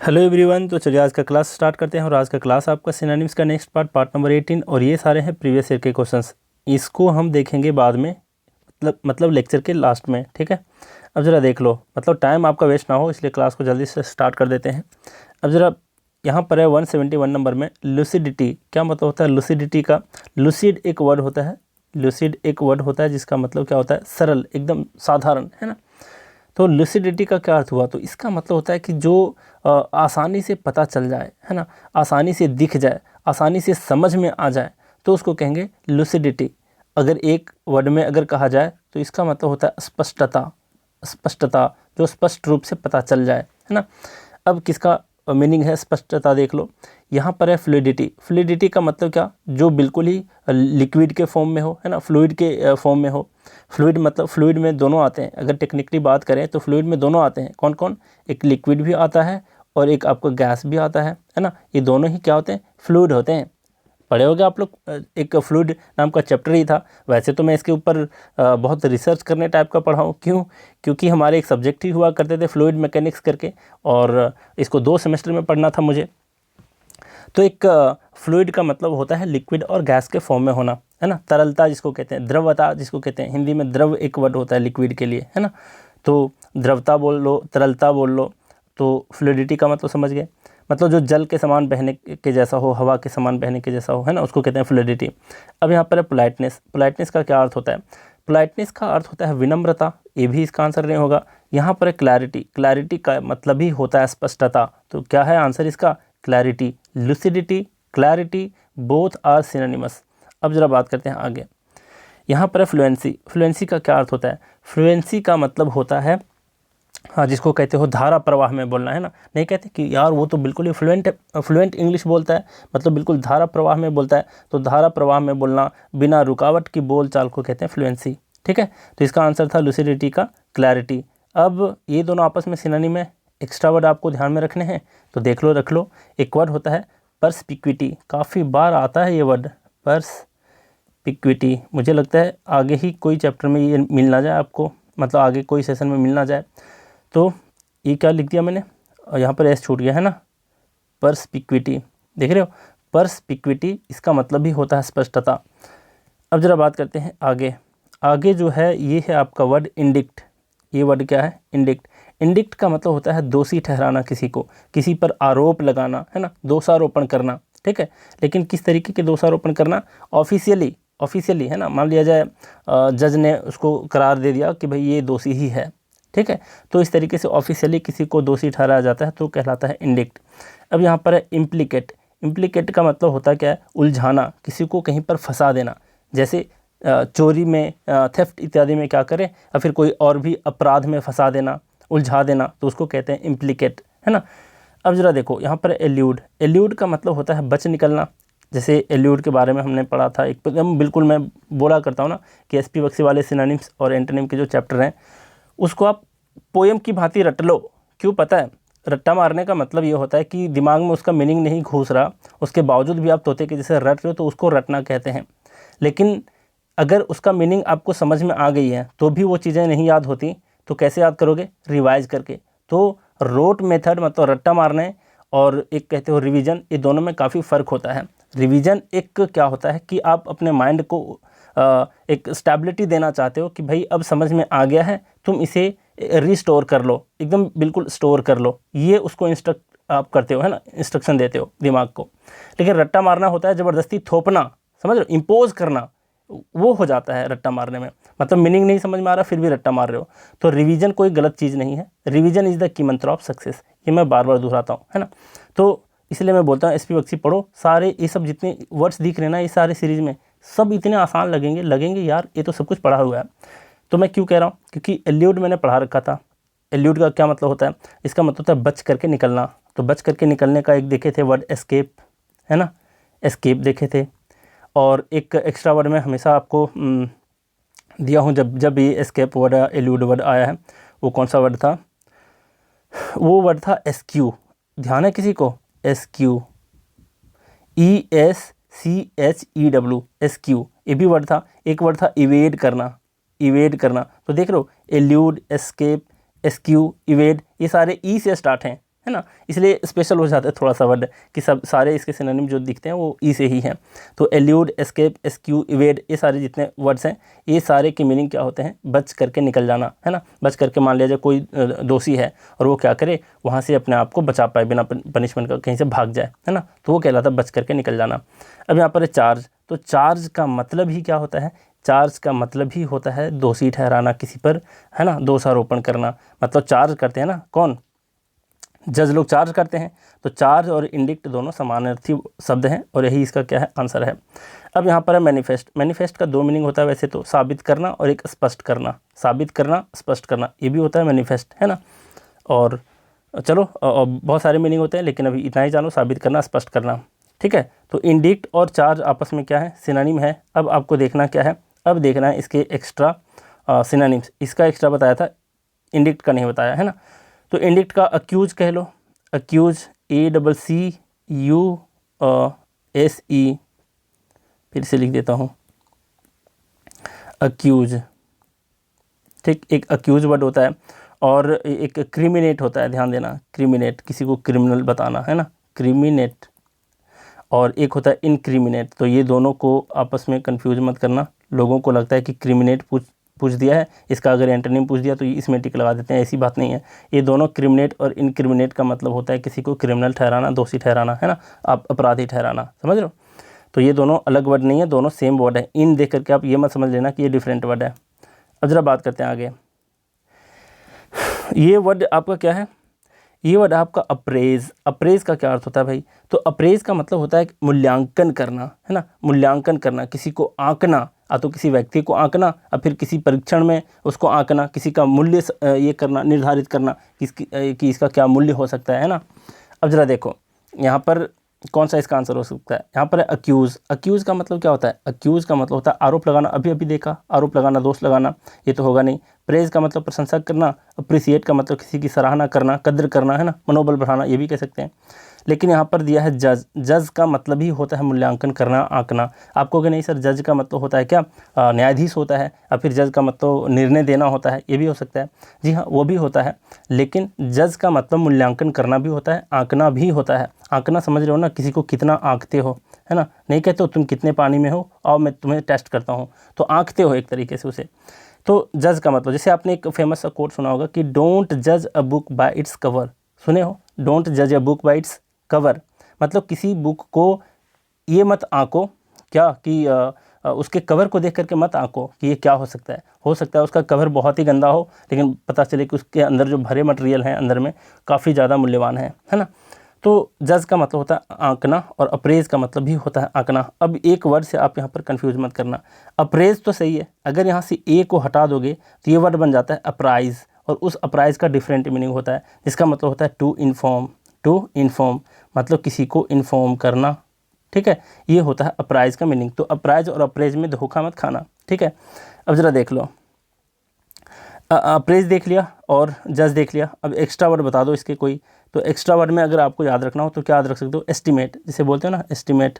Hello everyone. तो चलिए आज का क्लास स्टार्ट करते हैं और आज का क्लास आपका सिनोनिम्स का नेक्स्ट पार्ट नंबर 18 और ये सारे हैं प्रीवियस ईयर के क्वेश्चंस। इसको हम देखेंगे बाद में, मतलब लेक्चर के लास्ट में, ठीक है। अब ज़रा देख लो, मतलब टाइम आपका वेस्ट ना हो इसलिए क्लास को जल्दी से स्टार्ट कर देते हैं। अब ज़रा यहाँ पर है 171 नंबर में लूसिडिटी। क्या मतलब होता है लूसिडिटी का? लूसिड एक वर्ड होता है, लूसिड एक वर्ड होता है जिसका मतलब क्या होता है? सरल, एकदम साधारण, है ना। तो लूसिडिटी का क्या अर्थ हुआ? तो इसका मतलब होता है कि जो आसानी से पता चल जाए, है ना, आसानी से दिख जाए, आसानी से समझ में आ जाए, तो उसको कहेंगे लूसिडिटी। अगर एक वर्ड में अगर कहा जाए तो इसका मतलब होता है स्पष्टता, स्पष्टता, जो स्पष्ट रूप से पता चल जाए, है ना। अब किसका मीनिंग है स्पष्टता? देख लो, यहाँ पर है फ्लूइडिटी। फ्लूइडिटी का मतलब क्या? जो बिल्कुल ही लिक्विड के फॉर्म में हो, है ना, फ्लूइड के फॉर्म में हो। फ्लूइड मतलब फ्लूइड में दोनों आते हैं, अगर टेक्निकली बात करें तो फ्लूइड में दोनों आते हैं। कौन कौन? एक लिक्विड भी आता है और एक आपको गैस भी आता है ना। ये दोनों ही क्या होते हैं? फ्लूइड होते हैं। पढ़े होगे आप लोग, एक फ्लूइड नाम का चैप्टर ही था। वैसे तो मैं इसके ऊपर बहुत रिसर्च करने टाइप का पढ़ा हूँ। क्यों? क्योंकि हमारे एक सब्जेक्ट ही हुआ करते थे फ्लूइड मैकेनिक्स करके, और इसको 2 सेमेस्टर में पढ़ना था मुझे। तो एक फ्लूइड का मतलब होता है लिक्विड और गैस के फॉर्म में होना, है ना। तरलता जिसको कहते हैं, द्रवता जिसको कहते हैं, हिंदी में द्रव एक वर्ड होता है लिक्विड के लिए, है ना। तो द्रवता बोल लो, तरलता बोल लो, तो फ्लूइडिटी का मतलब समझ गए। मतलब जो जल के समान बहने के जैसा हो, हवा के समान बहने के जैसा हो, है ना, उसको कहते हैं फ्लूइडिटी। अब यहाँ पर है पोलाइटनेस। पोलाइटनेस का क्या अर्थ होता है? पोलाइटनेस का अर्थ होता है विनम्रता। ये भी इसका आंसर नहीं होगा। यहाँ पर है क्लैरिटी। क्लैरिटी का मतलब ही होता है स्पष्टता। तो क्या है आंसर इसका? Clarity. Lucidity, clarity, both are synonymous. अब जरा बात करते हैं आगे। यहाँ पर है फ्लुएंसी। फ्लुएंसी का क्या अर्थ होता है? फ्लुएंसी का मतलब होता है, हाँ, जिसको कहते हो धारा प्रवाह में बोलना, है ना। नहीं कहते कि यार वो तो बिल्कुल ही फ्लुएंट इंग्लिश बोलता है, मतलब बिल्कुल धारा प्रवाह में बोलता है। तो धारा प्रवाह में बोलना, बिना रुकावट की बोल चाल को कहते हैं फ्लुएंसी, ठीक है। तो इसका आंसर था लुसिडिटी का क्लैरिटी। अब ये दोनों आपस में सिनोनिम है। एक्स्ट्रा वर्ड आपको ध्यान में रखने हैं तो देख लो, रख लो। एक वर्ड होता है पर्सपिक्विटी। काफ़ी बार आता है ये वर्ड पर्सपिक्विटी। मुझे लगता है आगे ही कोई चैप्टर में ये मिल ना जाए आपको, मतलब आगे कोई सेशन में मिल ना जाए। तो ये क्या लिख दिया मैंने, यहाँ पर एस छूट गया, है ना। पर्सपिक्विटी, देख रहे हो, पर्सपिक्विटी, इसका मतलब भी होता है स्पष्टता। अब जरा बात करते हैं आगे। आगे जो है ये है आपका वर्ड इंडिक्ट। ये वर्ड क्या है? इंडिक्ट। इंडिक्ट का मतलब होता है दोषी ठहराना किसी को, किसी पर आरोप लगाना, है ना, दोषारोपण करना, ठीक है। लेकिन किस तरीके के दोषारोपण करना? ऑफिशियली, ऑफिशियली, है ना। मान लिया जाए जज ने उसको करार दे दिया कि भाई ये दोषी ही है, ठीक है। तो इस तरीके से ऑफिशियली किसी को दोषी ठहराया जाता है तो कहलाता है इंडिक्ट। अब यहाँ पर है इम्प्लीकेट। इम्प्लीकेट का मतलब होता है क्या है? उलझाना, किसी को कहीं पर फंसा देना। जैसे चोरी में, थेफ्ट इत्यादि में क्या करें, या फिर कोई और भी अपराध में फंसा देना, उलझा देना, तो उसको कहते हैं इम्प्लीकेट, है ना। अब जरा देखो यहाँ पर एल्यूड। एल्यूड का मतलब होता है बच निकलना। जैसे एल्यूड के बारे में हमने पढ़ा था, एकदम बिल्कुल मैं बोला करता हूँ ना कि एसपी बख्शी वाले सिनोनिम्स और एंटोनिम के जो चैप्टर हैं उसको आप पोएम की भांति रट लो। क्यों पता है? रट्टा मारने का मतलब ये होता है कि दिमाग में उसका मीनिंग नहीं घुस रहा, उसके बावजूद भी आप तोते के जैसे रट रहे हो, तो उसको रटना कहते हैं। लेकिन अगर उसका मीनिंग आपको समझ में आ गई है तो भी वो चीज़ें नहीं याद होती, तो कैसे याद करोगे? रिवाइज करके। तो रोट मेथड मतलब रट्टा मारने और एक कहते हो रिवीजन, ये दोनों में काफ़ी फ़र्क होता है। रिवीजन एक क्या होता है कि आप अपने माइंड को एक स्टेबिलिटी देना चाहते हो कि भाई अब समझ में आ गया है, तुम इसे रिस्टोर कर लो, एकदम बिल्कुल स्टोर कर लो, ये उसको इंस्ट्रक्ट आप करते हो, है ना, इंस्ट्रक्शन देते हो दिमाग को। लेकिन रट्टा मारना होता है ज़बरदस्ती थोपना, समझ रहे हो, इम्पोज करना, वो हो जाता है रट्टा मारने में। मतलब मीनिंग नहीं समझ में आ रहा फिर भी रट्टा मार रहे हो। तो रिवीजन कोई गलत चीज़ नहीं है, रिवीजन इज़ द की मंत्र ऑफ सक्सेस, ये मैं बार बार दोहराता हूँ, है ना। तो इसलिए मैं बोलता हूँ एसपी बख्शी पढ़ो। सारे ये सब जितने वर्ड्स दिख रहे हैं ना ये सारे सीरीज़ में, सब इतने आसान लगेंगे यार, ये तो सब कुछ पढ़ा हुआ है। तो मैं क्यों कह रहा हूँ? क्योंकि एल्यूड मैंने पढ़ा रखा था। एल्यूड का क्या मतलब होता है? इसका मतलब होता है बच करके निकलना। तो बच करके निकलने का एक देखे थे वर्ड एस्केप, है ना, एस्केप देखे थे। और एक एक्स्ट्रा वर्ड मैं हमेशा आपको दिया हूँ, जब ये एस्केप वर्ड एल्यूड वर्ड आया है, वो कौन सा वर्ड था? वो वर्ड था एसक्यू। ध्यान है किसी को? एसक्यू, ESCHEW, एसक्यू, ये भी वर्ड था। एक वर्ड था इवेड करना, इवेड करना। तो देख रहे हो, एल्यूड, एस्केप, एसक्यू, इवेड, ये सारे ई से स्टार्ट हैं। है ना, इसलिए स्पेशल हो जाता है थोड़ा सा वर्ड कि सब सारे इसके सिनोनिम जो दिखते हैं वो ई से ही हैं। तो एल्यूड, एस्केप, एस्क्यू, इवेड, ये सारे जितने वर्ड्स हैं ये सारे के मीनिंग क्या होते हैं, बच करके निकल जाना, है ना। बच करके, मान लिया जाए कोई दोषी है और वो क्या करे, वहाँ से अपने आप को बचा पाए बिना पनिशमेंट का, कहीं से भाग जाए, है ना, तो वो कहलाता है बच करके निकल जाना। अब यहाँ पर है चार्ज। तो चार्ज का मतलब ही क्या होता है, चार्ज का मतलब ही होता है दोषी ठहराना किसी पर, है ना, दोषारोपण करना। मतलब चार्ज करते हैं ना कौन, जज लोग चार्ज करते हैं। तो चार्ज और इंडिक्ट दोनों समानार्थी शब्द हैं और यही इसका क्या है, आंसर है। अब यहाँ पर है मैनिफेस्ट। मैनिफेस्ट का दो मीनिंग होता है वैसे तो, साबित करना और एक स्पष्ट करना। साबित करना, स्पष्ट करना, ये भी होता है मैनिफेस्ट, है ना। और चलो बहुत सारे मीनिंग होते हैं लेकिन अभी इतना ही जानो, साबित करना, स्पष्ट करना, ठीक है। तो इंडिक्ट और चार्ज आपस में क्या है, सिनोनिम है। अब आपको देखना क्या है, अब देखना है इसके एक्स्ट्रा सिनोनिम्स। इसका एक्स्ट्रा बताया था, इंडिक्ट का नहीं बताया, है ना। तो इंडिक्ट का अक्यूज कह लो, अक्यूज, ACCUSE, फिर से लिख देता हूँ, अक्यूज, ठीक। एक अक्यूज वर्ड होता है और एक क्रिमिनेट होता है, ध्यान देना, क्रिमिनेट, किसी को क्रिमिनल बताना, है ना, क्रिमिनेट। और एक होता है इनक्रिमिनेट। तो ये दोनों को आपस में कंफ्यूज मत करना। लोगों को लगता है कि क्रिमिनेट पूछ दिया है, इसका अगर एंटोनिम पूछ दिया तो इसमें टिक लगा देते हैं, ऐसी बात नहीं है। ये दोनों क्रिमिनेट और इनक्रिमिनेट का मतलब होता है किसी को क्रिमिनल ठहराना, दोषी ठहराना, है ना, आप अपराधी ठहराना, समझ रहे हो। तो ये दोनों अलग वर्ड नहीं है, दोनों सेम वर्ड है। इन देख करके आप ये मत समझ लेना कि ये डिफरेंट वर्ड है। अब जरा बात करते हैं आगे। ये वर्ड आपका क्या है, ये वर्ड आपका अप्रेज। अप्रेज का क्या अर्थ होता है भाई, तो अप्रेज का मतलब होता है मूल्यांकन करना, है ना, मूल्यांकन करना, किसी को आंकना, तो किसी व्यक्ति को आंकना और फिर किसी परीक्षण में उसको आंकना, किसी का मूल्य ये करना, निर्धारित करना कि इसका क्या मूल्य हो सकता है ना। अब जरा देखो यहाँ पर कौन सा इसका आंसर हो सकता है। यहाँ पर है अक्यूज़। अक्यूज़ का मतलब क्या होता है, अक्यूज़ का मतलब होता है आरोप लगाना। अभी अभी देखा, आरोप लगाना, दोष लगाना, ये तो होगा नहीं। प्रेज का मतलब प्रशंसा करना। अप्रिसिएट का मतलब किसी की सराहना करना, कद्र करना, है ना, मनोबल बढ़ाना, ये भी कह सकते हैं। लेकिन यहाँ पर दिया है जज। जज का मतलब ही होता है मूल्यांकन करना, आंकना। आपको कि नहीं सर जज का मतलब होता है क्या, न्यायाधीश होता है, या फिर जज का मतलब निर्णय देना होता है, ये भी हो सकता है। जी हाँ, वो भी होता है, लेकिन जज का मतलब मूल्यांकन करना भी होता है, आंकना भी होता है। आंकना समझ रहे हो ना, किसी को कितना आंकते हो, है ना, नहीं कहते हो तुम कितने पानी में हो और मैं तुम्हें टेस्ट करता हूँ, तो आंकते हो एक तरीके से उसे। तो जज का मतलब, जैसे आपने एक फेमस सा कोट सुना होगा कि डोंट जज a book by its cover. सुने हो, डोंट जज a book by its cover, मतलब किसी बुक को ये मत आंको क्या कि उसके कवर को देख करके मत आंको कि ये क्या हो सकता है। हो सकता है उसका कवर बहुत ही गंदा हो, लेकिन पता चले कि उसके अंदर जो भरे मटेरियल हैं अंदर में काफ़ी ज़्यादा मूल्यवान है ना। तो जज का मतलब होता है आंकना और अप्रेज का मतलब भी होता है आंकना। अब एक वर्ड से आप यहाँ पर कंफ्यूज मत करना। अप्रेज तो सही है, अगर यहाँ से ए को हटा दोगे तो ये वर्ड बन जाता है अप्राइज, और उस अप्राइज का डिफरेंट मीनिंग होता है, जिसका मतलब होता है टू इन्फॉर्म। टू इन्फॉर्म मतलब किसी को इन्फॉर्म करना, ठीक है, ये होता है अप्राइज का मीनिंग। तो अप्राइज और अप्रेज में धोखा मत खाना, ठीक है। अब ज़रा देख लो, अप्रेज देख लिया और जज देख लिया। अब एक्स्ट्रा वर्ड बता दो इसके कोई। तो एक्स्ट्रा वर्ड में अगर आपको याद रखना हो तो क्या याद रख सकते हो, एस्टिमेट, जिसे बोलते हैं ना एस्टिमेट,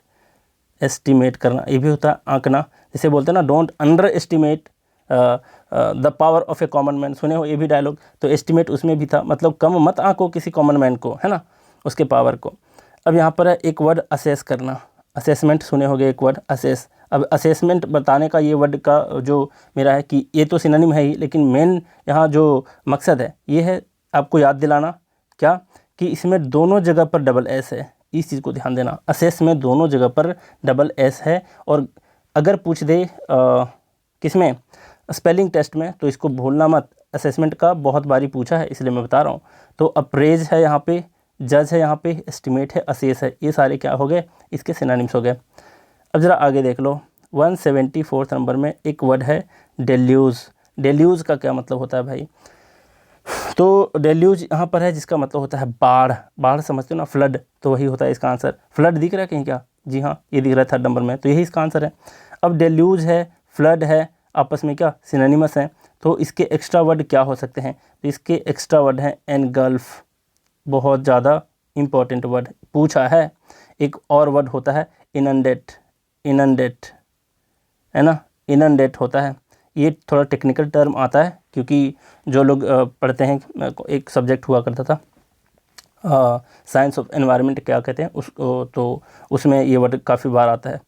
एस्टिमेट करना, ये भी होता है आंकना। जिसे बोलते हैं ना don't under estimate the power of A common man, सुने हो ये भी डायलॉग। तो एस्टिमेट उसमें भी था, मतलब कम मत आंको किसी कॉमन मैन को, है ना, उसके पावर को। अब यहाँ पर है एक वर्ड असेस करना। असेसमेंट सुने होंगे एक वर्ड असेस। अब असेसमेंट बताने का ये वर्ड का जो मेरा है कि ये तो सिनोनिम है ही, लेकिन मेन यहाँ जो मकसद है ये है आपको याद दिलाना क्या, कि इसमें दोनों जगह पर डबल एस है। इस चीज़ को ध्यान देना, असेस में दोनों जगह पर डबल एस है। और अगर पूछ दे किसमें, स्पेलिंग टेस्ट में, तो इसको भूलना मत। असेसमेंट का बहुत बारी पूछा है इसलिए मैं बता रहा हूँ। तो अप्रेज है यहाँ पे, जज है यहाँ पे, एस्टिमेट है, असेस है, ये सारे क्या हो गए, इसके सिनोनिम्स हो गए। अब ज़रा आगे देख लो, 174 नंबर में एक वर्ड है डेल्यूज। डेल्यूज का क्या मतलब होता है भाई, तो डेल्यूज यहाँ पर है जिसका मतलब होता है बाढ़। बाढ़ समझते हो ना, फ्लड, तो वही होता है इसका आंसर। फ्लड दिख रहा है कहीं क्या, जी हाँ ये दिख रहा है 3rd नंबर में, तो यही इसका आंसर है। अब डेल्यूज है, फ्लड है, आपस में क्या सिनोनिमस हैं, तो इसके एक्स्ट्रा वर्ड क्या हो सकते हैं, तो इसके एक्स्ट्रा वर्ड हैं एनगल्फ, बहुत ज़्यादा इम्पॉर्टेंट वर्ड पूछा है। एक और वर्ड होता है इनंडेट, इनंडेट, है ना, इनंडेट होता है। ये थोड़ा टेक्निकल टर्म आता है क्योंकि जो लोग पढ़ते हैं, एक सब्जेक्ट हुआ करता था साइंस ऑफ एनवायरनमेंट क्या कहते हैं उसको, तो उसमें ये वर्ड काफ़ी बार आता है,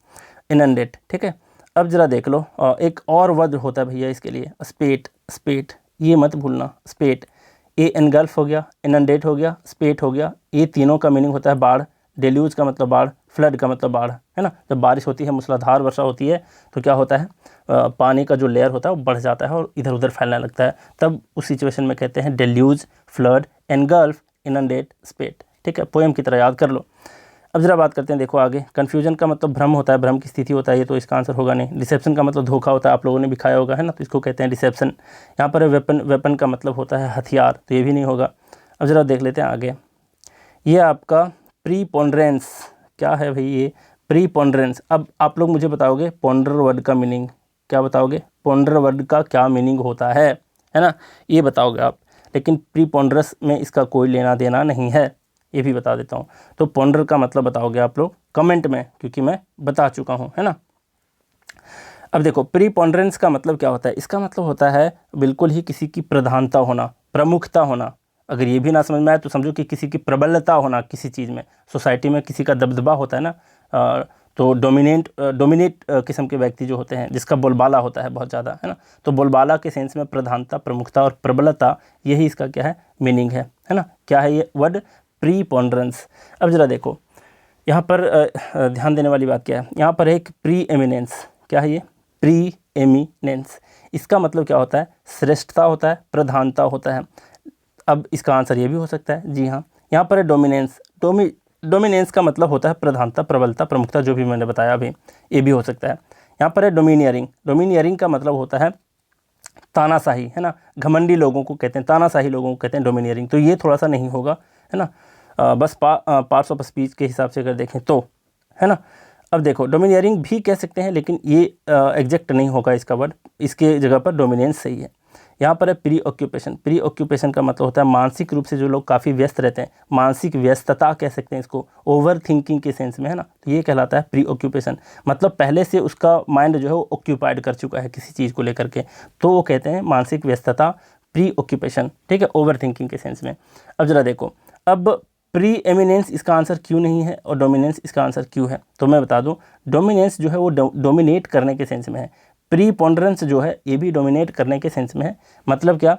इनंडेट। ठीक है, अब ज़रा देख लो, एक और वर्ड होता है भैया इसके लिए, स्पेट। स्पेट ये मत भूलना, स्पेट, ए एनगल्फ हो गया, इनंडेट हो गया, स्पेट हो गया, ये तीनों का मीनिंग होता है बाढ़। डेल्यूज का मतलब बाढ़, फ्लड का मतलब बाढ़, है ना। जब बारिश होती है, मूसलाधार वर्षा होती है, तो क्या होता है, पानी का जो लेयर होता है वो बढ़ जाता है और इधर उधर फैलने लगता है, तब उस सिचुएशन में कहते हैं डेल्यूज, फ्लड, एनगल्फ, इनंडेट, स्पेट। ठीक है, पोएम की तरह याद कर लो। अब जरा बात करते हैं, देखो आगे, कन्फ्यूजन का मतलब भ्रम होता है, भ्रम की स्थिति होता है, ये तो इसका आंसर होगा नहीं। डिसेप्शन का मतलब धोखा होता है, आप लोगों ने भी खाया होगा, है ना, तो इसको कहते हैं डिसेप्शन। यहाँ पर वेपन, वेपन का मतलब होता है हथियार, तो ये भी नहीं होगा। अब जरा देख लेते हैं आगे, ये आपका प्रीपोंडरेंस, क्या है भाई ये प्रीपोंडरेंस। अब आप लोग मुझे बताओगे पोंडर वर्ड का मीनिंग, क्या बताओगे, पोंडर वर्ड का क्या मीनिंग होता है ना, ये बताओगे आप। लेकिन प्रीपोंडरस में इसका कोई लेना देना नहीं है, ये भी बता देता हूँ। तो पोंडर का मतलब बताओगे आप लोग कमेंट में, क्योंकि मैं बता चुका हूँ, है ना। अब देखो, प्रीपोंडरेंस का मतलब क्या होता है, इसका मतलब होता है बिल्कुल ही किसी की प्रधानता होना, प्रमुखता होना। अगर ये भी ना समझ में आए तो समझो कि किसी की प्रबलता होना किसी चीज़ में, सोसाइटी में किसी का दबदबा होता है ना, तो डोमिनेट किस्म के व्यक्ति जो होते हैं, जिसका बोलबाला होता है बहुत ज़्यादा, है ना। तो बोलबाला के सेंस में प्रधानता, प्रमुखता और प्रबलता, यही इसका क्या है, मीनिंग है ना। क्या है ये वर्ड, प्रीपोंडरेंस। अब जरा देखो यहाँ पर ध्यान देने वाली बात क्या है, यहाँ पर एक प्री एमिनेंस, क्या है ये, प्री एमिनेंस। इसका मतलब क्या होता है, श्रेष्ठता होता है, प्रधानता होता है। अब इसका आंसर ये भी हो सकता है, जी हाँ। यहाँ पर है डोमिनेंस, डोमिनेंस का मतलब होता है प्रधानता, प्रबलता, प्रमुखता, जो भी मैंने बताया अभी, ये भी हो सकता है। यहाँ पर है डोमिनियरिंग, डोमिनियरिंग का मतलब होता है तानाशाही, है ना, घमंडी लोगों को कहते हैं, तानाशाही लोगों को कहते हैं डोमिनियरिंग, तो ये थोड़ा सा नहीं होगा, है ना। बस पार्ट्स ऑफ स्पीच के हिसाब से अगर देखें तो, है ना। अब देखो, डोमिनियरिंग भी कह सकते हैं, लेकिन ये एग्जैक्ट नहीं होगा इसका वर्ड, इसके जगह पर डोमिनेंस सही है। यहाँ पर है प्री ऑक्यूपेशन, प्री ऑक्यूपेशन का मतलब होता है मानसिक रूप से जो लोग काफ़ी व्यस्त रहते हैं, मानसिक व्यस्तता कह सकते हैं इसको, ओवर थिंकिंग के सेंस में, है ना, तो ये कहलाता है प्री ऑक्यूपेशन। मतलब पहले से उसका माइंड जो है वो ऑक्यूपाइड कर चुका है किसी चीज़ को लेकर के, तो वो कहते हैं मानसिक व्यस्तता, प्री ऑक्यूपेशन। ठीक है, ओवर थिंकिंग के सेंस में। अब जरा देखो, अब प्री एमिनेंस इसका आंसर क्यों नहीं है और डोमिनेंस इसका आंसर क्यों है, तो मैं बता दूं, डोमिनेंस जो है वो डोमिनेट करने के सेंस में है, प्रीपोंडरेंस जो है ये भी डोमिनेट करने के सेंस में है। मतलब क्या,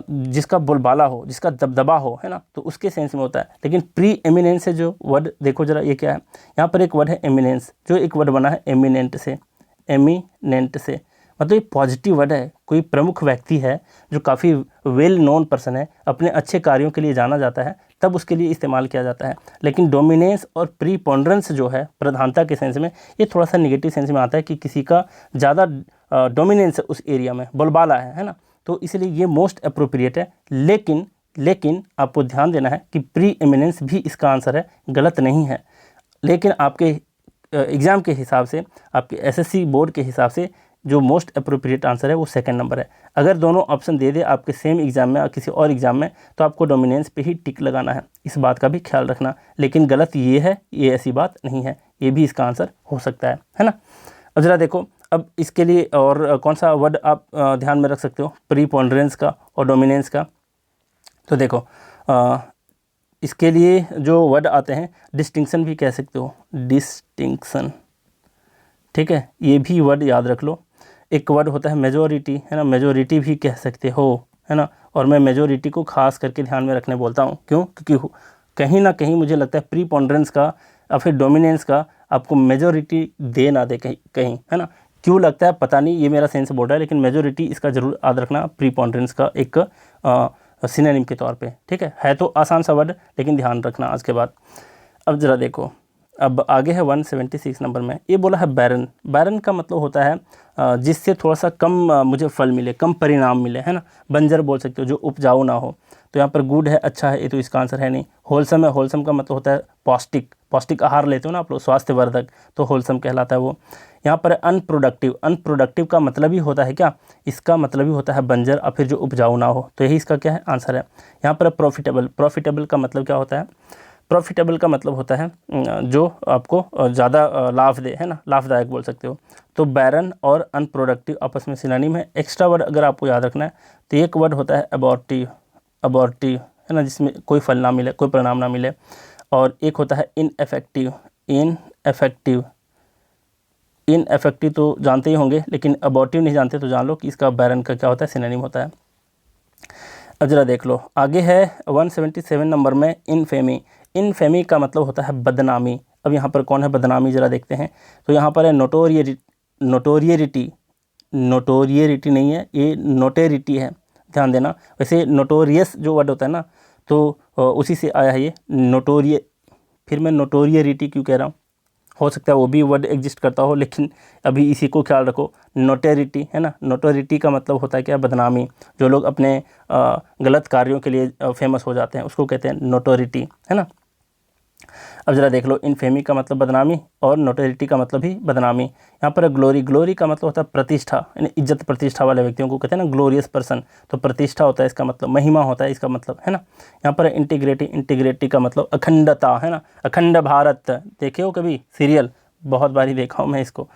जिसका बोलबाला हो, जिसका दबदबा हो, है ना, तो उसके सेंस में होता है। लेकिन प्री एमिनेंस से जो वर्ड देखो जरा, ये क्या है, यहाँ पर एक वर्ड है एमिनेंस, जो एक वर्ड बना है एमिनेंट से, एमिनेंट से, मतलब ये पॉजिटिव वर्ड है, कोई प्रमुख व्यक्ति है जो काफ़ी वेल नोन पर्सन है, अपने अच्छे कार्यों के लिए जाना जाता है, तब उसके लिए इस्तेमाल किया जाता है। लेकिन डोमिनेंस और प्रीपोंडरेंस जो है प्रधानता के सेंस में, ये थोड़ा सा नेगेटिव सेंस में आता है कि किसी का ज़्यादा डोमिनेंस उस एरिया में, बोलबाला है ना, तो इसलिए ये मोस्ट अप्रोप्रिएट है। लेकिन आपको ध्यान देना है कि प्री एमिनेंस भी इसका आंसर है, गलत नहीं है। लेकिन आपके एग्ज़ाम के हिसाब से, आपके एसएससी बोर्ड के हिसाब से जो मोस्ट अप्रोप्रिएट आंसर है वो सेकंड नंबर है। अगर दोनों ऑप्शन दे दे आपके सेम एग्जाम में और किसी और एग्जाम में, तो आपको डोमिनेंस पे ही टिक लगाना है, इस बात का भी ख्याल रखना। लेकिन गलत ये है, ये ऐसी बात नहीं है, ये भी इसका आंसर हो सकता है ना। अब ज़रा देखो, अब इसके लिए और कौन सा वर्ड आप ध्यान में रख सकते हो प्रीपोंडरेंस का और डोमिनेंस का, तो देखो इसके लिए जो वर्ड आते हैं, डिस्टिंक्शन भी कह सकते हो, डिस्टिंक्शन। ठीक है, ये भी वर्ड याद रख लो। एक वर्ड होता है मेजोरिटी, है ना, मेजोरिटी भी कह सकते हो, है ना। और मैं मेजोरिटी को खास करके ध्यान में रखने बोलता हूँ, क्यों, क्योंकि कहीं ना कहीं मुझे लगता है प्रीपोंडरेंस का या फिर डोमिनेंस का आपको मेजोरिटी दे ना दे कहीं, है ना। क्यों लगता है पता नहीं, ये मेरा सेंस बोल रहा है, लेकिन मेजोरिटी इसका जरूर याद रखना प्रीपोंडरेंस का एक सिनोनिम के तौर पे। ठीक है तो आसान सा वर्ड, लेकिन ध्यान रखना आज के बाद। अब ज़रा देखो, अब आगे है 176 नंबर में, ये बोला है बैरन। बैरन का मतलब होता है जिससे थोड़ा सा कम मुझे फल मिले, कम परिणाम मिले, है ना। बंजर बोल सकते हो, जो उपजाऊ ना हो। तो यहाँ पर गुड है, अच्छा है, ये तो इसका आंसर है नहीं। होलसम है, होलसम का मतलब होता है पौष्टिक, पौष्टिक आहार लेते हो ना आप लोग, स्वास्थ्यवर्धक, तो होलसम कहलाता है वो। यहाँ पर अनप्रोडक्टिव, अनप्रोडक्टिव का मतलब ही होता है क्या, इसका मतलब ही होता है बंजर और फिर जो उपजाऊ ना हो, तो यही इसका क्या है, आंसर है। यहाँ पर प्रॉफिटेबल, प्रॉफिटेबल का मतलब क्या होता है, प्रॉफिटेबल का मतलब होता है जो आपको ज़्यादा लाभ दे, है ना, लाभदायक बोल सकते हो। तो बैरन और अनप्रोडक्टिव आपस में सिनोनिम है। एक्स्ट्रा वर्ड अगर आपको याद रखना है तो एक वर्ड होता है अबॉर्टिव, अबॉर्टिव, है ना, जिसमें कोई फल ना मिले, कोई परिणाम ना मिले। और एक होता है इनएफेक्टिव। इनएफेक्टिव तो जानते ही होंगे, लेकिन अबॉर्टिव नहीं जानते तो जान लो कि इसका बैरन का क्या होता है, सिनोनिम होता है। अब जरा देख लो, आगे है 177 नंबर में इनफेमी। इनफेमी का मतलब होता है बदनामी। अब यहाँ पर कौन है बदनामी, जरा देखते हैं। तो यहाँ पर है नोटोरियरिटी नहीं है, ये नोटेरिटी है, ध्यान देना। वैसे नोटोरियस जो वर्ड होता है ना, तो उसी से आया है ये फिर मैं नोटोरियरिटी क्यों कह रहा हूँ, हो सकता है वो भी वर्ड एग्जिस्ट करता हो, लेकिन अभी इसी को ख्याल रखो। नोटेरिटी है ना, नोटोरिटी का मतलब होता है क्या, बदनामी। जो लोग अपने गलत कार्यों के लिए फेमस हो जाते हैं उसको कहते हैं नोटोरिटी, है ना। अब जरा देख लो, इनफेमी का मतलब बदनामी और नोटोरिटी का मतलब भी बदनामी। यहाँ पर ग्लोरी का मतलब होता है प्रतिष्ठा, यानी इज्जत प्रतिष्ठा वाले व्यक्तियों को कहते हैं ना ग्लोरियस पर्सन। तो प्रतिष्ठा होता है इसका मतलब, महिमा होता है इसका मतलब, है ना। यहाँ पर इंटीग्रिटी का मतलब अखंडता, है ना। अखंड भारत देखे हो कभी सीरियल, बहुत बारी देखा हूँ मैं इसको।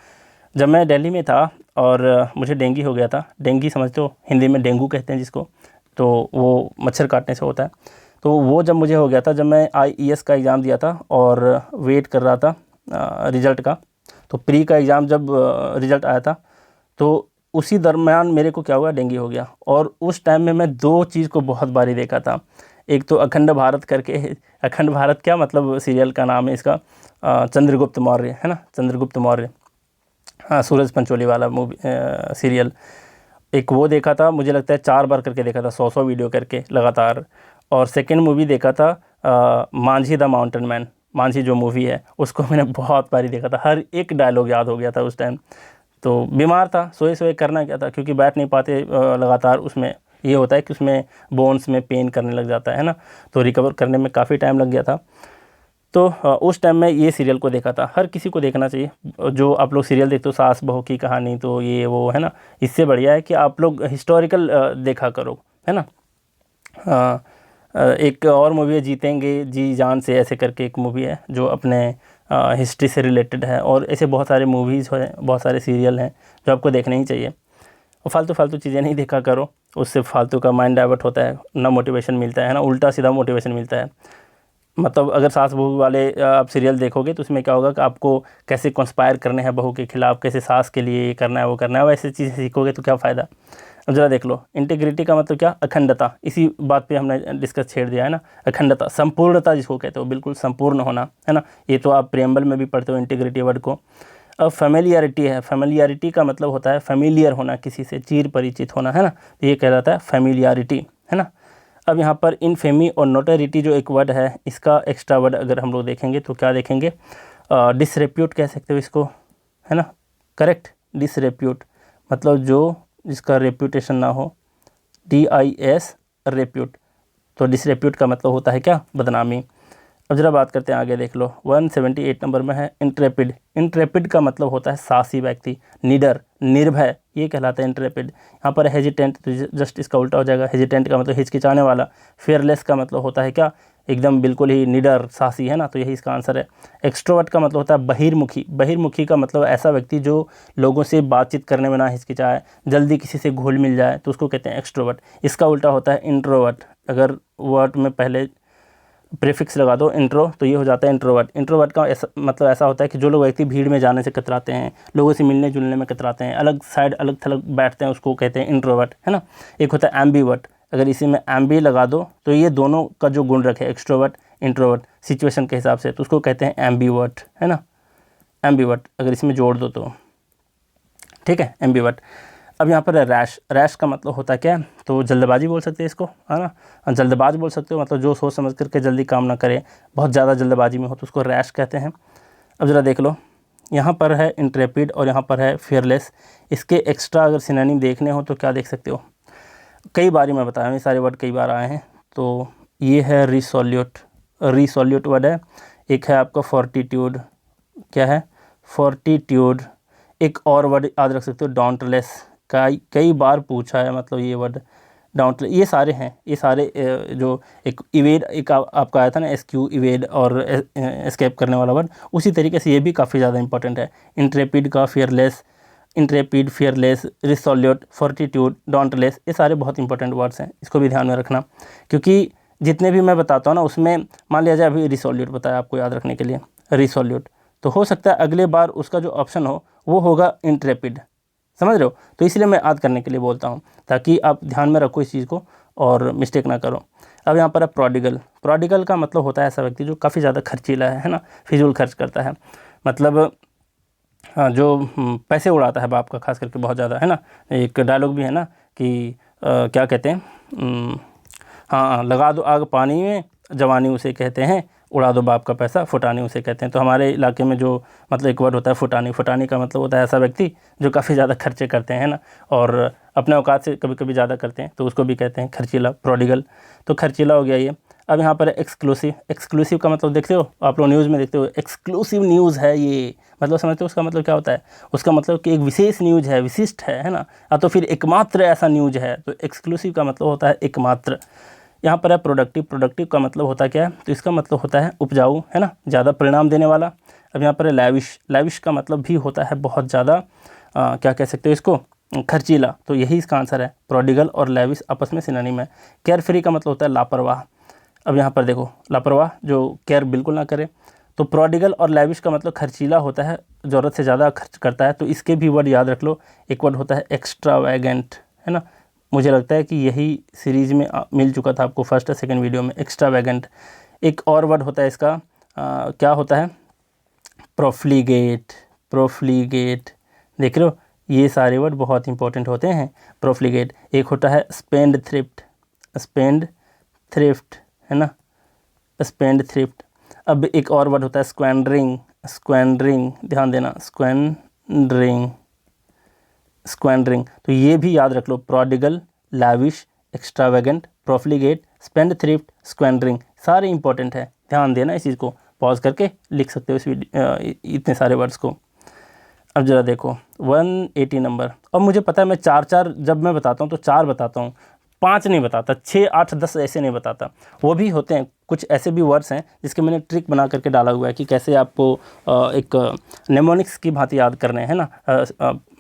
जब मैं दिल्ली में था और मुझे डेंगू हो गया था, डेंगू समझते हो, हिंदी में डेंगू कहते हैं जिसको, तो वो मच्छर काटने से होता है। तो वो जब मुझे हो गया था, जब मैं IES का एग्ज़ाम दिया था और वेट कर रहा था रिज़ल्ट का, तो प्री का एग्ज़ाम जब रिज़ल्ट आया था, तो उसी दरम्यान मेरे को क्या हुआ, डेंगू हो गया। और उस टाइम में मैं 2 चीज़ को बहुत बारी देखा था। एक तो अखंड भारत करके, अखंड भारत क्या मतलब सीरियल का नाम है इसका, चंद्रगुप्त मौर्य, है ना, चंद्रगुप्त मौर्य, हाँ, सूरज पंचोली वाला मूवी सीरियल। एक वो देखा था, मुझे लगता है 4 बार करके देखा था, 100 वीडियो करके लगातार। और सेकंड मूवी देखा था Manjhi the mountain man, Manjhi जो मूवी है उसको मैंने बहुत बारी देखा था, हर एक डायलॉग याद हो गया था उस टाइम। तो बीमार था, सोए करना क्या था, क्योंकि बैठ नहीं पाते लगातार, उसमें ये होता है कि उसमें बोन्स में पेन करने लग जाता है ना, तो रिकवर करने में काफ़ी टाइम लग गया था। तो उस टाइम में ये सीरियल को देखा था। हर किसी को देखना चाहिए, जो आप लोग सीरियल देखते हो, सास बहू की कहानी, तो ये वो है ना, इससे बढ़िया है कि आप लोग हिस्टोरिकल देखा करो, है ना। एक और मूवी है जीतेंगे जी जान से, ऐसे करके एक मूवी है जो अपने हिस्ट्री से रिलेटेड है। और ऐसे बहुत सारे मूवीज़ हैं, बहुत सारे सीरियल हैं जो आपको देखने ही चाहिए। और फालतू चीज़ें नहीं देखा करो, उससे फालतू का माइंड डाइवर्ट होता है, ना मोटिवेशन मिलता है ना, उल्टा सीधा मोटिवेशन मिलता है। मतलब अगर सास बहू वाले आप सीरियल देखोगे तो उसमें क्या होगा कि आपको कैसे कंस्पायर करने हैं बहू के खिलाफ, कैसे सास के लिए ये करना है वो करना है, वैसे चीज़ें सीखोगे तो क्या फ़ायदा। अब जरा देख लो, इंटीग्रिटी का मतलब क्या, अखंडता। इसी बात पे हमने डिस्कस छेड़ दिया है ना, अखंडता, संपूर्णता जिसको कहते हो, बिल्कुल संपूर्ण होना, है ना। ये तो आप प्रेम्बल में भी पढ़ते हो इंटीग्रिटी वर्ड को। अब फेमिलियरिटी है, फेमिलियरिटी का मतलब होता है फेमिलियर होना, किसी से चिर परिचित होना, है ना, तो ये कहलाता है फेमिलियरिटी, है ना। अब यहाँ पर इनफेमी और नोटोरिटी जो एक वर्ड है, इसका एक्स्ट्रा वर्ड अगर हम लोग देखेंगे तो क्या देखेंगे, डिसरेप्यूट कह सकते हो इसको, है ना, करेक्ट। डिसरेप्यूट मतलब जो जिसका रेप्यूटेशन ना हो, DIS रेप्यूट। तो डिसरेप्यूट का मतलब होता है क्या, बदनामी। अब जरा बात करते हैं आगे, देख लो 178 नंबर में है इंट्रेपिड। इंट्रेपिड का मतलब होता है साहसी व्यक्ति, निडर, निर्भय, ये कहलाता है इंट्रेपिड। यहाँ पर हेजिटेंट, तो जस्ट इसका उल्टा हो जाएगा, हेजिटेंट का मतलब हिचकिचाने वाला। फेयरलेस का मतलब होता है क्या, एकदम बिल्कुल ही निडर, साहसी, है ना, तो यही इसका आंसर है। एक्सट्रोवर्ट का मतलब होता है बहिर्मुखी। बहिर्मुखी का मतलब ऐसा व्यक्ति जो लोगों से बातचीत करने में ना हिचकिचाए, जल्दी किसी से घुल मिल जाए, तो उसको कहते हैं एक्सट्रोवर्ट। इसका उल्टा होता है इंट्रोवर्ट। अगर वर्ड में पहले प्रीफिक्स लगा दो इंट्रो, तो ये हो जाता है इंट्रोवर्ट। इंट्रोवर्ट का ऐसा होता है कि जो लोग व्यक्ति भीड़ में जाने से कतराते हैं, लोगों से मिलने जुलने में कतराते हैं, अलग साइड अलग थलग बैठते हैं, उसको कहते हैं इंट्रोवर्ट, है ना। एक होता है एम्बीवर्ट। अगर इसी में एम्बी लगा दो तो ये दोनों का जो गुण रखे, एक्सट्रोवर्ट इंट्रोवर्ट, सिचुएशन के हिसाब से, तो उसको कहते हैं एम्बीवर्ट, है ना, एम्बीवर्ट अगर इसमें जोड़ दो तो, ठीक है, एम्बीवर्ट। अब यहाँ पर रैश। रैश का मतलब होता है क्या, तो जल्दबाजी बोल सकते हैं इसको, है ना, जल्दबाज बोल सकते हो, मतलब जो सोच समझ करके जल्दी काम ना करे, बहुत ज़्यादा जल्दबाजी में हो, तो उसको रैश कहते हैं। अब ज़रा देख लो, यहाँ पर है इंट्रेपिड और यहाँ पर है फियरलेस। इसके एक्स्ट्रा अगर सिनोनिम देखने हो तो क्या देख सकते हो, कई बारी मैं बताया हूँ, ये सारे वर्ड कई बार आए हैं। तो ये है रिसोल्यूट, रिसोल्यूट वर्ड है। एक है आपका फोर्टिट्यूड, क्या है, फोर्टिट्यूड। एक और वर्ड याद रख सकते हो, डॉन्टलेस, कई बार पूछा है, मतलब ये वर्ड डाउटलेस। ये सारे हैं, ये सारे जो एक इवेड, एक आपका आया था ना SQ, इवेड और एस्केप करने वाला वर्ड, उसी तरीके से ये भी काफ़ी ज़्यादा इंपॉर्टेंट है। इंट्रेपिड का fearless, intrepid, fearless, resolute, fortitude, dauntless, ये सारे बहुत इंपॉर्टेंट वर्ड्स हैं, इसको भी ध्यान में रखना। क्योंकि जितने भी मैं बताता हूँ ना उसमें मान लिया जाए अभी रिसोल्यूट बताया आपको याद रखने के लिए, रिसोल्यूट, तो हो सकता है अगले बार उसका जो ऑप्शन हो वो होगा इंट्रेपिड, समझ रहे हो। तो इसलिए मैं याद करने के लिए बोलता हूँ ताकि आप ध्यान में रखो इस चीज़ को और मिस्टेक ना करो। अब यहाँ पर है प्रोडिगल। प्रोडिगल का मतलब होता है ऐसा व्यक्ति जो काफ़ी ज़्यादा खर्चीला है ना, फिजूल खर्च करता है, मतलब हाँ, जो पैसे उड़ाता है बाप का खास करके बहुत ज़्यादा, है ना। एक डायलॉग भी है ना कि क्या कहते हैं, हाँ, लगा दो आग पानी में जवानी उसे कहते हैं, उड़ा दो बाप का पैसा फुटानी उसे कहते हैं। तो हमारे इलाके में जो मतलब एक वर्ड होता है फुटानी, फुटानी का मतलब होता है ऐसा व्यक्ति जो काफ़ी ज़्यादा खर्चे करते हैं ना, और अपने औकात से कभी कभी ज़्यादा करते हैं, तो उसको भी कहते हैं खर्चीला, प्रोडिगल। तो खर्चीला हो गया ये। अब यहाँ पर एक्सक्लूसिव। एक्सक्लूसिव का मतलब देखते हो आप लोग न्यूज़ में देखते हो, एक्सक्लूसिव न्यूज़ है ये, मतलब समझते हो उसका मतलब क्या होता है, उसका मतलब कि एक विशेष न्यूज़ है, विशिष्ट है ना, या तो फिर एकमात्र ऐसा न्यूज़ है। तो एक्सक्लूसिव का मतलब होता है एकमात्र। यहाँ पर है प्रोडक्टिव। प्रोडक्टिव का मतलब होता क्या है, तो इसका मतलब होता है उपजाऊ, है ना, ज़्यादा परिणाम देने वाला। अब यहाँ पर है लैविश। लैविश का मतलब भी होता है बहुत ज़्यादा क्या कह सकते हो इसको, खर्चीला। तो यही इसका आंसर है, प्रोडिगल और लैविश आपस में सिनोनिम है। केयर फ्री का मतलब होता है लापरवाह। अब यहाँ पर देखो लापरवाह जो केयर बिल्कुल ना करे। तो प्रोडिगल और लैविश का मतलब खर्चीला होता है, ज़रूरत से ज़्यादा खर्च करता है। तो इसके भी वर्ड याद रख लो। एक वर्ड होता है एक्स्ट्रावैगेंट, है ना, मुझे लगता है कि यही सीरीज़ में मिल चुका था आपको फर्स्ट और सेकंड वीडियो में, एक्स्ट्रावैगेंट। एक और वर्ड होता है इसका, क्या होता है, प्रोफ्लीगेट। प्रोफ्लीगेट, देख रहे हो, ये सारे वर्ड बहुत इंपॉर्टेंट होते हैं। प्रोफ्लीगेट। एक होता है स्पेंड थ्रिफ्ट। स्पेंड थ्रिफ्ट, है ना, स्पेंड थ्रिफ्ट। अब एक और वर्ड होता है स्क्वैंडरिंग। स्क्वैंडरिंग, ध्यान देना, स्क्वैंडरिंग, स्क्वैंडरिंग। तो ये भी याद रख लो, prodigal, lavish, extravagant, profligate, spend thrift, squandering, सारे इंपॉर्टेंट है, ध्यान देना इस चीज़ को। पॉज करके लिख सकते हो इस इतने सारे वर्ड्स को। अब ज़रा देखो 180 नंबर। और मुझे पता है मैं चार जब मैं बताता हूँ तो 4 बताता हूँ, 5 नहीं बताता, 6, 8, 10 ऐसे नहीं बताता। वो भी होते हैं कुछ ऐसे भी वर्ड्स हैं जिसके मैंने ट्रिक बना करके डाला हुआ है कि कैसे आपको एक नेमोनिक्स की भांति याद करने हैं ना,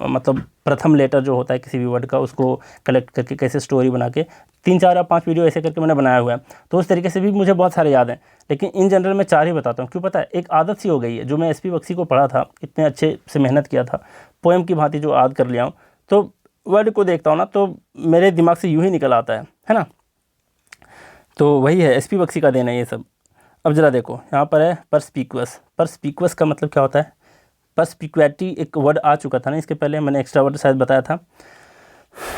मतलब प्रथम लेटर जो होता है किसी भी वर्ड का उसको कलेक्ट करके कैसे स्टोरी बना के 3, 4 या 5 वीडियो ऐसे करके मैंने बनाया हुआ है। तो उस तरीके से भी मुझे बहुत सारे याद हैं, लेकिन इन जनरल मैं 4 ही बताता हूँ। क्यों पता है, एक आदत सी हो गई है। जो मैं एसपी बख्शी को पढ़ा था, इतने अच्छे से मेहनत किया था, पोएम की भांति जो याद कर लिया हूँ, तो वर्ड को देखता हूँ ना तो मेरे दिमाग से यूँ ही निकल आता है ना। तो वही है, एसपी बख्शी का देना ये सब। अब ज़रा देखो यहाँ पर है परस्पिक्वस। परस्पिक्वस का मतलब क्या होता है, परस्पिक्विटी एक वर्ड आ चुका था ना इसके पहले, मैंने एक्स्ट्रा वर्ड शायद बताया था।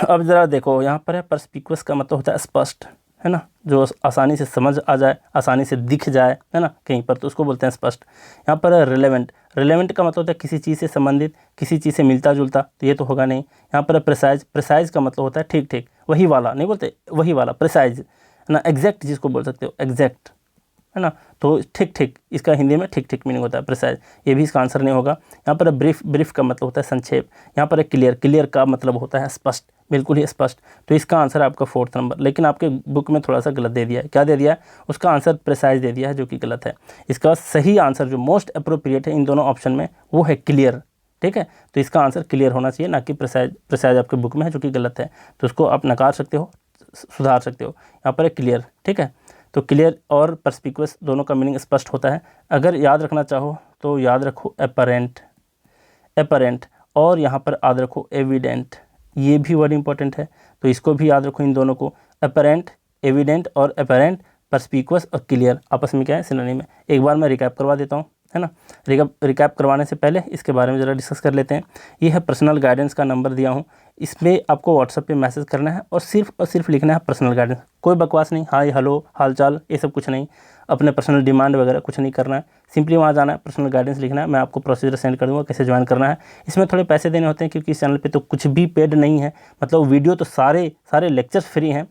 अब ज़रा देखो यहाँ पर है परस्पिक्वस का मतलब होता है स्पष्ट, है ना, जो आसानी से समझ आ जाए, आसानी से दिख जाए, है ना, कहीं पर, तो उसको बोलते हैं स्पष्ट। यहाँ पर है रिलेवेंट। रिलेवेंट का मतलब होता है किसी चीज़ से संबंधित, किसी चीज़ से मिलता जुलता, तो ये तो होगा नहीं। यहाँ पर है प्रिसाइज। प्रिसाइज का मतलब होता है ठीक ठीक, वही वाला नहीं बोलते, वही वाला प्रिसाइज, है ना, एग्जैक्ट जिसको बोल सकते हो, एग्जैक्ट, है ना। तो ठीक ठीक, इसका हिंदी में ठीक ठीक मीनिंग होता है प्रिसाइज, ये भी इसका आंसर नहीं होगा। यहाँ पर ब्रीफ। ब्रीफ का मतलब होता है संक्षेप। यहाँ पर क्लियर। क्लियर का मतलब होता है स्पष्ट, बिल्कुल ही स्पष्ट। तो इसका आंसर है आपका 4th नंबर। लेकिन आपके बुक में थोड़ा सा गलत दे दिया है। क्या दे दिया है, उसका आंसर प्रिसाइज दे दिया है, जो कि गलत है। इसका सही आंसर जो मोस्ट अप्रोप्रिएट है इन दोनों ऑप्शन में वो है क्लियर, ठीक है। तो इसका आंसर क्लियर होना चाहिए, ना कि प्रिसाइज। प्रिसाइज आपके बुक में है जो कि गलत है, तो उसको आप नकार सकते हो, सुधार सकते हो। यहाँ पर क्लियर, ठीक है। तो क्लियर और परस्पिक्वस दोनों का मीनिंग स्पष्ट होता है। अगर याद रखना चाहो तो याद रखो एपरेंट। एपरेंट। और यहाँ पर याद रखो एविडेंट, ये भी वर्ड इंपॉर्टेंट है, तो इसको भी याद रखो इन दोनों को। एपरेंट, एविडेंट और एपरेंट, परस्पिक्वस और क्लियर आपस में क्या है, सिनोनिम है। एक बार मैं रिकैप करवा देता हूँ, है ना। रिकैप करवाने से पहले इसके बारे में ज़रा डिस्कस कर लेते हैं। ये है पर्सनल गाइडेंस का नंबर दिया हूँ, इसमें आपको व्हाट्सएप पे मैसेज करना है और सिर्फ लिखना है पर्सनल गाइडेंस। कोई बकवास नहीं, हाय हेलो हालचाल ये सब कुछ नहीं, अपने पर्सनल डिमांड वगैरह कुछ नहीं करना है। सिंपली वहाँ जाना है, पर्सनल गाइडेंस लिखना है। मैं आपको प्रोसीजर सेंड कर दूँगा कैसे ज्वाइन करना है। इसमें थोड़े पैसे देने होते हैं क्योंकि इस चैनल पर तो कुछ भी पेड नहीं है, मतलब वीडियो तो सारे लेक्चर्स फ्री हैं।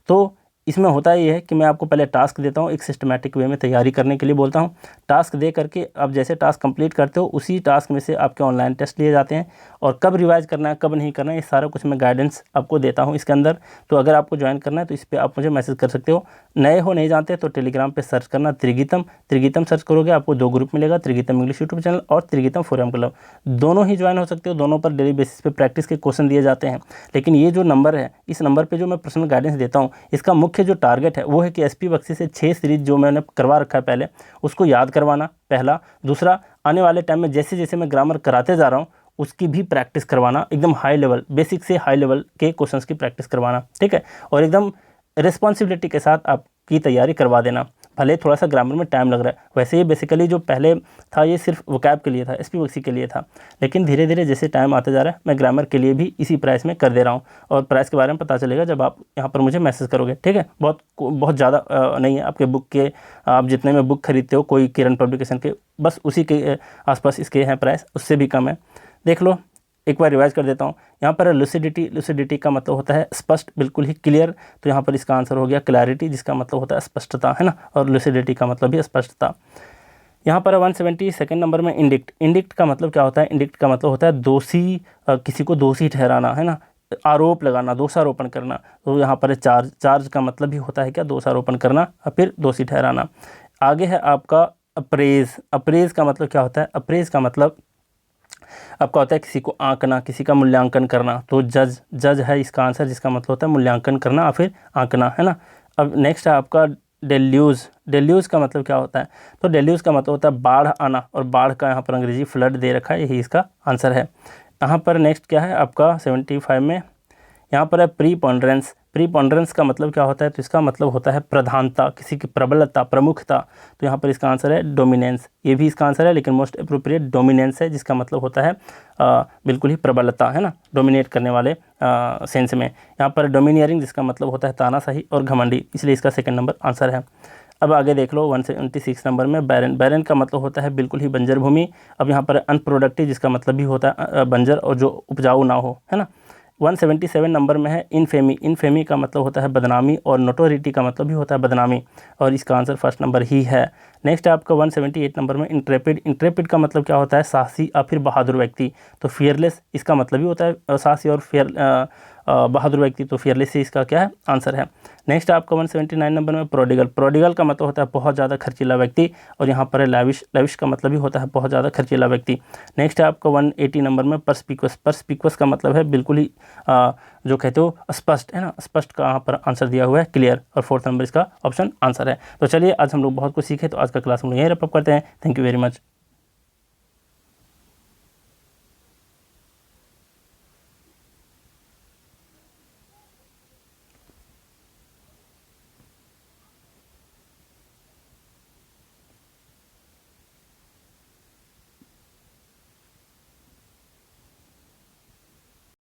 तो इसमें होता ये है कि मैं आपको पहले टास्क देता हूँ, एक सिस्टमैटिक वे में तैयारी करने के लिए बोलता हूँ। टास्क दे करके आप जैसे टास्क कंप्लीट करते हो उसी टास्क में से आपके ऑनलाइन टेस्ट लिए जाते हैं, और कब रिवाइज करना है कब नहीं करना है ये सारा कुछ मैं गाइडेंस आपको देता हूँ इसके अंदर। तो अगर आपको ज्वाइन करना है तो इस पर आप मुझे मैसेज कर सकते हो। नए हो, नहीं जानते तो टेलीग्राम पर सर्च करना त्रिगीतम सर्च करोगे, आपको 2 ग्रुप मिलेगा, त्रिगीतम इंग्लिश यूट्यूब चैनल और त्रिगीतम फोरम क्लब। दोनों ही ज्वाइन हो सकते हो, दोनों पर डेली बेसिस पे प्रैक्टिस के क्वेश्चन दिए जाते हैं। लेकिन ये जो नंबर है, इस नंबर पर जो मैं पर्सनल गाइडेंस देता हूँ, इसका मुख्य मुख्य जो टारगेट है वो है कि एसपी बख्शी से 6 सीरीज जो मैंने करवा रखा है पहले, उसको याद करवाना पहला। दूसरा, आने वाले टाइम में जैसे जैसे मैं ग्रामर कराते जा रहा हूँ उसकी भी प्रैक्टिस करवाना, एकदम हाई लेवल, बेसिक से हाई लेवल के क्वेश्चंस की प्रैक्टिस करवाना, ठीक है। और एकदम रिस्पॉन्सिबिलिटी के साथ आपकी तैयारी करवा देना, भले थोड़ा सा ग्रामर में टाइम लग रहा है। वैसे ये बेसिकली जो पहले था ये सिर्फ वोकैब के लिए था, एसपी बख्शी के लिए था, लेकिन धीरे धीरे जैसे टाइम आता जा रहा है मैं ग्रामर के लिए भी इसी प्राइस में कर दे रहा हूँ। और प्राइस के बारे में पता चलेगा जब आप यहाँ पर मुझे मैसेज करोगे, ठीक है। बहुत ज़्यादा नहीं है आपके बुक के, आप जितने में बुक खरीदते हो कोई किरण पब्लिकेशन के, बस उसी के आसपास इसके हैं प्राइस, उससे भी कम है। देख लो, एक बार रिवाइज कर देता हूँ। यहाँ पर लुसिडिटी, लुसिडिटी का मतलब होता है स्पष्ट, बिल्कुल ही क्लियर, तो यहाँ पर इसका आंसर हो गया क्लैरिटी, जिसका मतलब होता है स्पष्टता, है ना। और लुसिडिटी का मतलब भी स्पष्टता। यहाँ पर 172 नंबर में इंडिक्ट, इंडिक्ट का मतलब क्या होता है? इंडिक्ट का मतलब होता है दोषी, किसी को दोषी ठहराना, है ना, आरोप लगाना, दोषारोपण करना। तो यहाँ पर चार्ज, चार्ज का मतलब भी होता है क्या? दोषारोपण करना और फिर दोषी ठहराना। आगे है आपका अप्रेज, अप्रेज का मतलब क्या होता है? अप्रेज का मतलब आपका होता है किसी को आंकना, किसी का मूल्यांकन करना। तो जज, जज है इसका आंसर, जिसका मतलब होता है मूल्यांकन करना और फिर आंकना, है ना। अब नेक्स्ट है आपका डेल्यूज, डेल्यूज का मतलब क्या होता है? तो डेल्यूज का मतलब होता है बाढ़ आना, और बाढ़ का यहाँ पर अंग्रेजी फ्लड दे रखा है, यही इसका आंसर है। यहाँ पर नेक्स्ट क्या है आपका 75 में, यहाँ पर है प्रीपोंडरेंस। प्रीपोंडरेंस का मतलब क्या होता है? तो इसका मतलब होता है प्रधानता, किसी की प्रबलता, प्रमुखता। तो यहाँ पर इसका आंसर है डोमिनेंस, ये भी इसका आंसर है, लेकिन मोस्ट अप्रोप्रिएट डोमिनेंस है, जिसका मतलब होता है बिल्कुल ही प्रबलता, है ना, डोमिनेट करने वाले सेंस में। यहाँ पर डोमिनियरिंग, जिसका मतलब होता है तानाशाही और घमंडी, इसलिए इसका सेकंड नंबर आंसर है। अब आगे देख लो 176 नंबर में बैरन, बैरन का मतलब होता है बिल्कुल ही बंजर भूमि। अब यहाँ पर अनप्रोडक्टिव, जिसका मतलब भी होता है बंजर और जो उपजाऊ ना हो, है ना। 177 नंबर में है इनफेमी, इनफेमी का मतलब होता है बदनामी, और नोटोरिटी का मतलब भी होता है बदनामी, और इसका आंसर फर्स्ट नंबर ही है। नेक्स्ट है आपका 178 नंबर में इंट्रेपिड, इंट्रेपिड का मतलब क्या होता है? साहसी या फिर बहादुर व्यक्ति। तो फियरलेस, इसका मतलब भी होता है साहसी और बहादुर व्यक्ति, तो फियरलेस से इसका क्या है? आंसर है। नेक्स्ट आपका 179 नंबर में प्रोडिगल, प्रोडिगल का मतलब होता है बहुत ज़्यादा खर्चीला व्यक्ति, और यहाँ पर है लैविश, लैविश का मतलब भी होता है बहुत ज़्यादा खर्चीला व्यक्ति। नेक्स्ट है आपका 180 नंबर में परस्पिक्वस, परस्पिक्वस का मतलब है बिल्कुल ही जो कहते हो स्पष्ट, है ना, स्पष्ट का यहाँ पर आंसर दिया हुआ है क्लियर, और फोर्थ नंबर इसका ऑप्शन आंसर है। तो चलिए आज हम लोग बहुत कुछ सीखे, तो आज का क्लास हम लोग यहीं रैप अप करते हैं। Thank you very much.